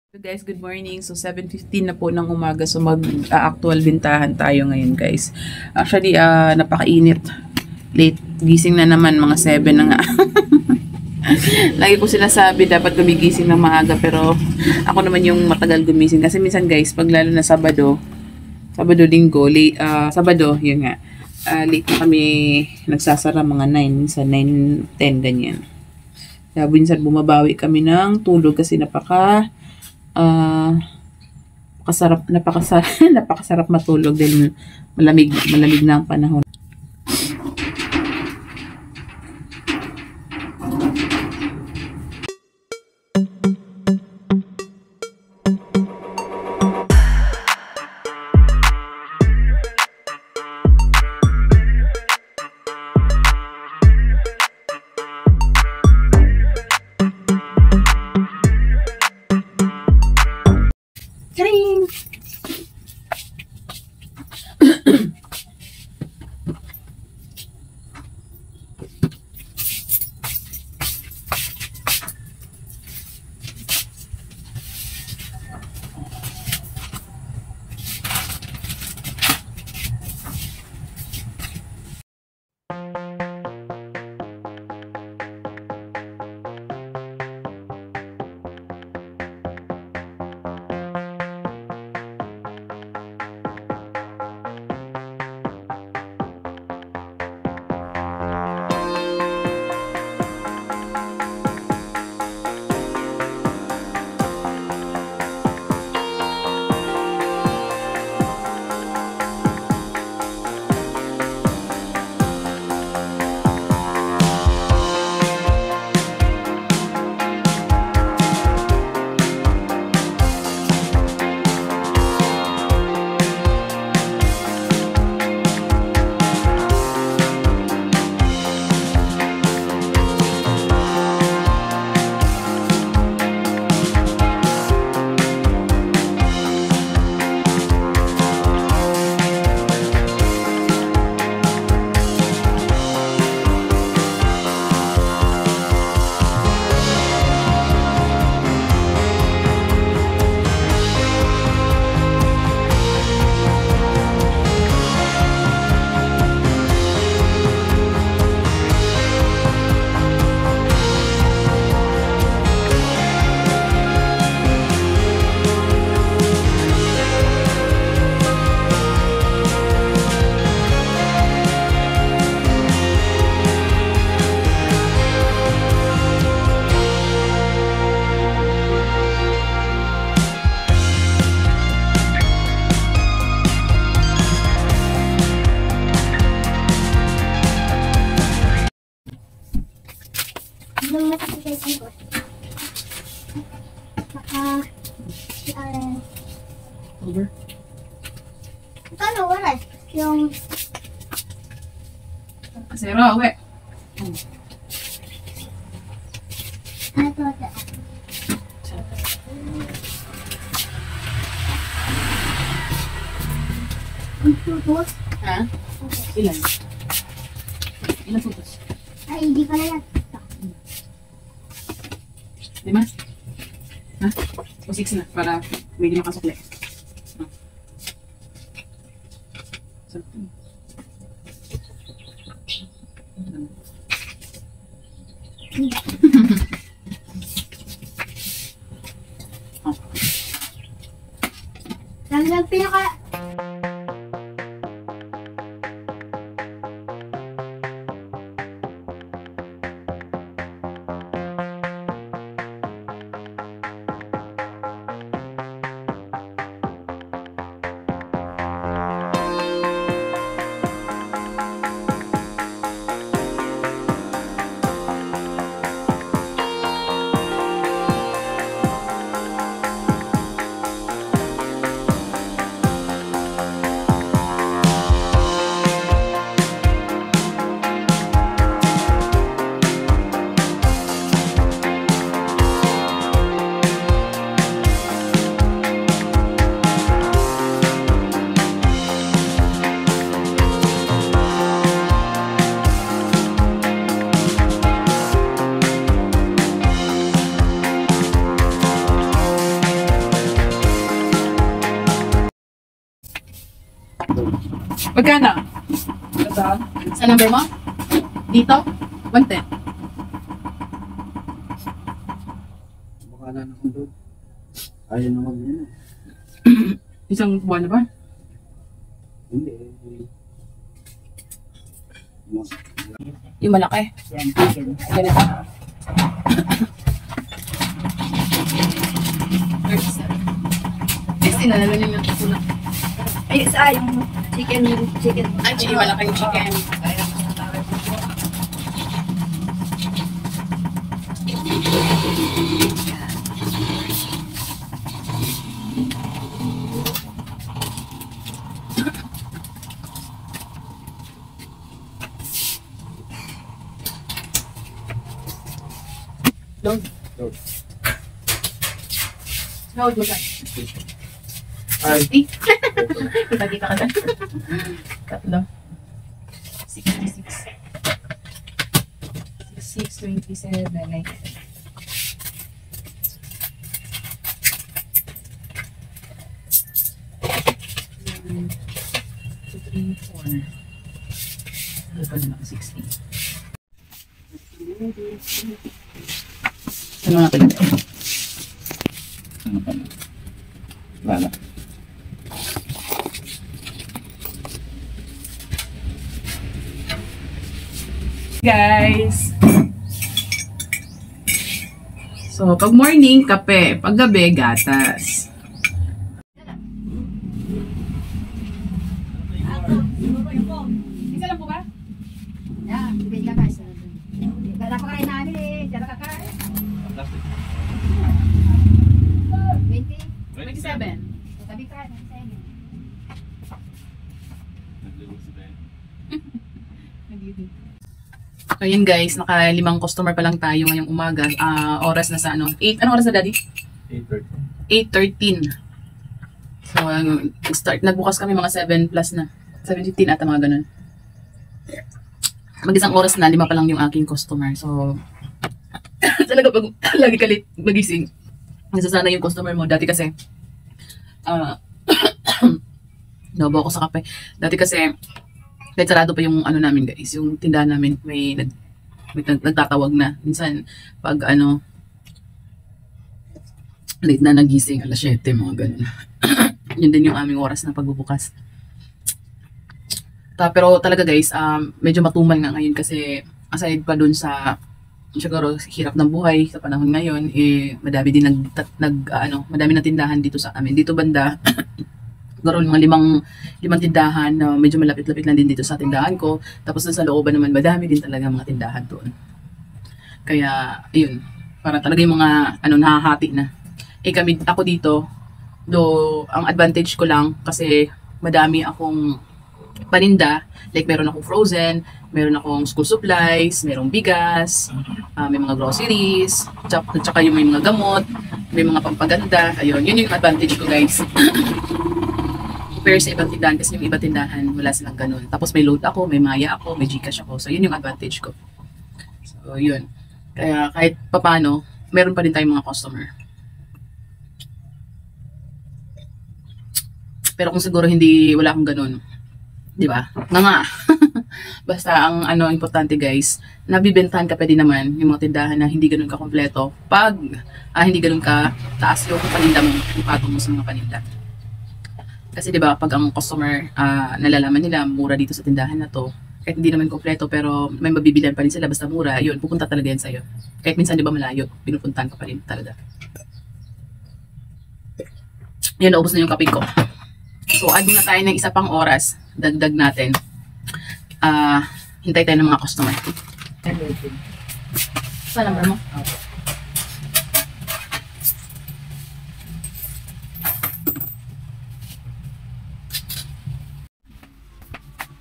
So guys, good morning. So 7:15 na po ng umaga. So mag-actual bintahan tayo ngayon, guys. Actually, napakainit. Late gising na naman, mga 7 na nga. Lagi ko sinasabi dapat gumigising ng maaga, pero ako naman yung matagal gumising kasi minsan, guys, pag lalo na Sabado, Linggo, late, Sabado, yun nga. Late na kami nagsasara, mga 9, minsan 9:10 ganyan. Kaya minsan bumabawi kami ng tulog kasi napakasarap matulog dahil malamig na ang panahon. Over. Ano, wala. Yung... Zero, uwi. Ito. Ang putos. Ha? Ilan? Ilan putos? Ay, hindi pala yan. 5? Ha? O 6 na, para may di makasukli. Lang pinaka... Magkano? Sa number mo? Dito? 110. Baka na ako doon. Ayaw na mag-yun. Isang buwan na ba? Hindi. Yung malaki. Yan, chicken. Ganito. 37. 60 na naman yung natutulak. Ay, isa yung chicken. Ay, yung malaking chicken. Load. Load mo siya. Ay. 60. Kita-kita ka dyan. Tatlo. 66. 66, 27, 97. Two, three, four. Ano pa naman? 60. Ano natin ito? Ano pa na? Wala. Guys. So, pag morning, kape. Pag gabi, gatas. Isa lang po ba? Yan, bibili ka guys. Kaya napakain namin eh. Diyan na kakain. 20. 27. Tabi ka na sa inyo. Ayan guys, naka-5 customer pa lang tayo ngayong umaga. Oras na sa ano? 8. Anong oras na, Daddy? 8:13. So, nagbukas kami mga 7 plus na. 7:15 ata mga ganun. Mag-isang oras na, 5 pa lang yung aking customer. So, talaga pag lagi ka late magising, nagsasana yung customer mo. Dati kasi, nabo ako sa kape. Dati kasi, kahit sarado pa yung ano namin guys, yung tindahan namin, may nagtatawag na. Minsan, pag ano, late na nagising, alas 7, mga ganun. Yun din yung aming oras ng pagbubukas. Pero talaga guys, medyo matumal nga ngayon kasi aside pa dun sa siguro hirap ng buhay sa panahon ngayon, madami din madami na tindahan dito sa amin. Dito banda, siguro mga limang tindahan na medyo malapit-lapit lang din dito sa tindahan ko. Tapos sa looban naman, madami din talaga mga tindahan doon. Kaya, ayun, para talaga yung mga nahahati na. Ako dito, ang advantage ko lang kasi madami akong paninda, like meron akong frozen, meron akong school supplies, merong bigas, may mga groceries, tsaka yung may mga gamot, may mga pampaganda, ayun, yun yung advantage ko guys. Compare sa ibang tindahan kasi yung ibang tindahan, wala silang ganun. Tapos may load ako, may maya ako, may Gcash ako, so yun yung advantage ko. So yun, kaya kahit papano, meron pa rin tayong mga customer. Pero kung siguro wala akong ganun, di ba? Nga. Basta ang importante guys, nabibentahan ka pa din naman yung mga tindahan na hindi ganun ka kompleto pag hindi ganun ka taas yung paninda mo, yung patong mo sa mga paninda. Kasi di ba pag ang customer nalalaman nila mura dito sa tindahan na to, kahit hindi naman kompleto pero may mabibilihan pa rin sila basta mura, yun, pupunta talaga yan sa'yo. Kahit minsan di ba malayo, pinupuntahan ka pa rin talaga. Yan, naubos na yung kape ko. So, add na tayo ng isa pang oras. Dagdag natin. Hintay tayo ng mga customer. Sa number mo?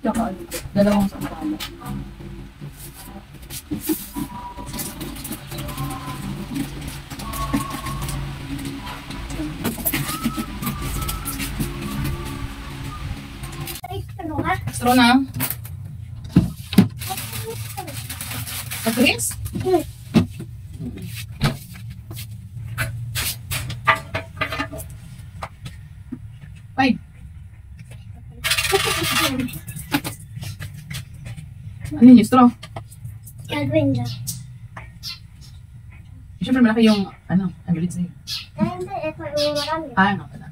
Tsaka, dalawang sampalo. Straw na. Pag-drinks? Five. Ano yun yung straw? Gagawin dyan. Siyempre malaki yung, ano, ang galit sa'yo. Hindi, ito yung marami. Ano pala?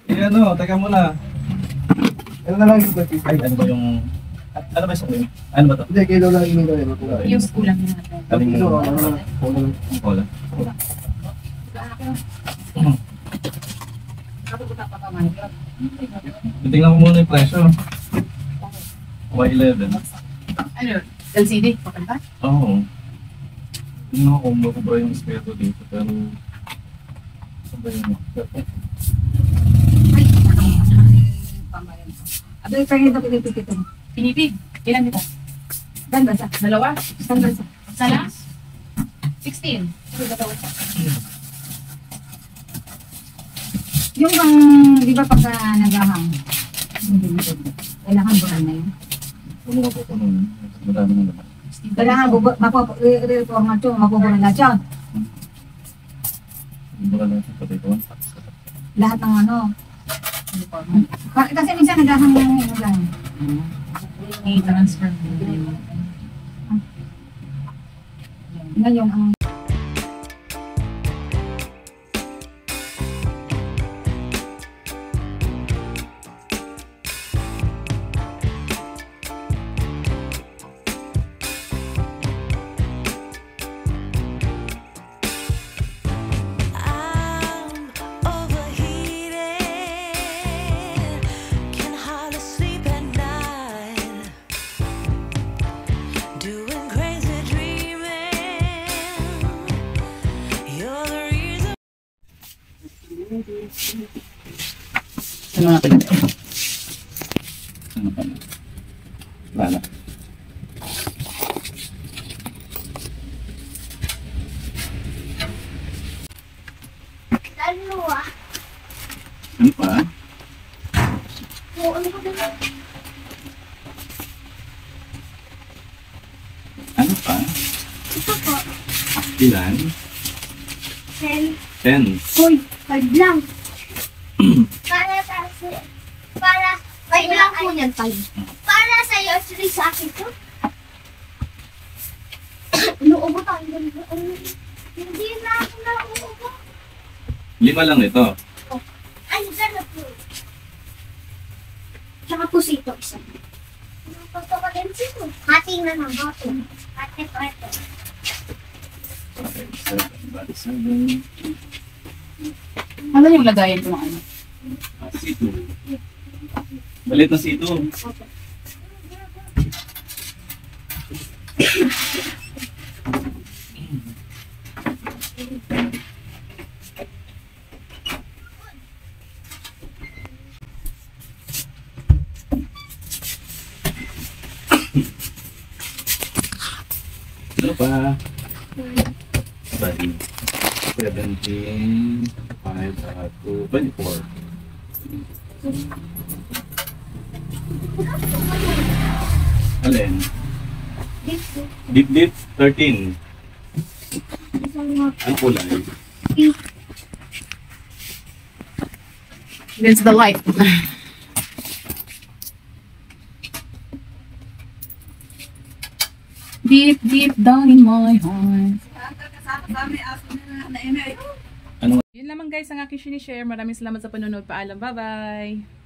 Eh ano, teka muna. Ano na lang yung plastic? Ay, ano ba yung... Ano ba yung sabi? Ano ba to? Hindi, kilo lang yung gawin. Yung kulang na natin. Aling Kilo, ano na. Ang cola. Tingnan mo muna yung presyo. Y11. Ano yun? LCD? Pakanta? Oo. Tingnan ko kung makubra yung spero dito. Pero... Ano ba yun? Abay, kaya ito pinipikit mo. Pinipig. Ilan dito? Dan bansa. Dalawa? Dan bansa. Sa last? 16. Yung bang, di ba pagka naghahang, kailangan bukan na yun. Kung ako ko nun, madami na naman. Kailangan reforma ito, mapupunan lahat yan. Hindi ba lang sa pati ko? Lahat ng ano. Kasi minsan naghahang lang yun lang. I-transfer. Ngayon, ang I'm overheated, can hardly sleep at night, doing crazy dreaming. You're the reason. Ano nga pala? Ano pa na? Wala. Dalawa. Ano pa? Oo, ano ko din? Ano pa? Ito po. Ilan? 10. 10. Uy, 5 lang. Para 5 lang po niyan, 5. Para sa'yo, 3 sa akin to. Inuubo tayo. Hindi na ako nauubo. 5 lang ito. Ay, gano'n po. Tsaka pusito, isa. Gusto ko din sito. Hati na ng hati. Hati po ito. 5, 7, bali 7. Ano yung lagayan ko ng ano? C2. Balit na C2. Ano pa? Bali. 17, 5, 2, 24. Alin? Dito. Deep deep 13. Isang Ang kulay? That's the light. Deep, deep down in my heart. Ano? Yun lamang guys ang aking sinishare. Maraming salamat sa panonood. Paalam. Bye-bye.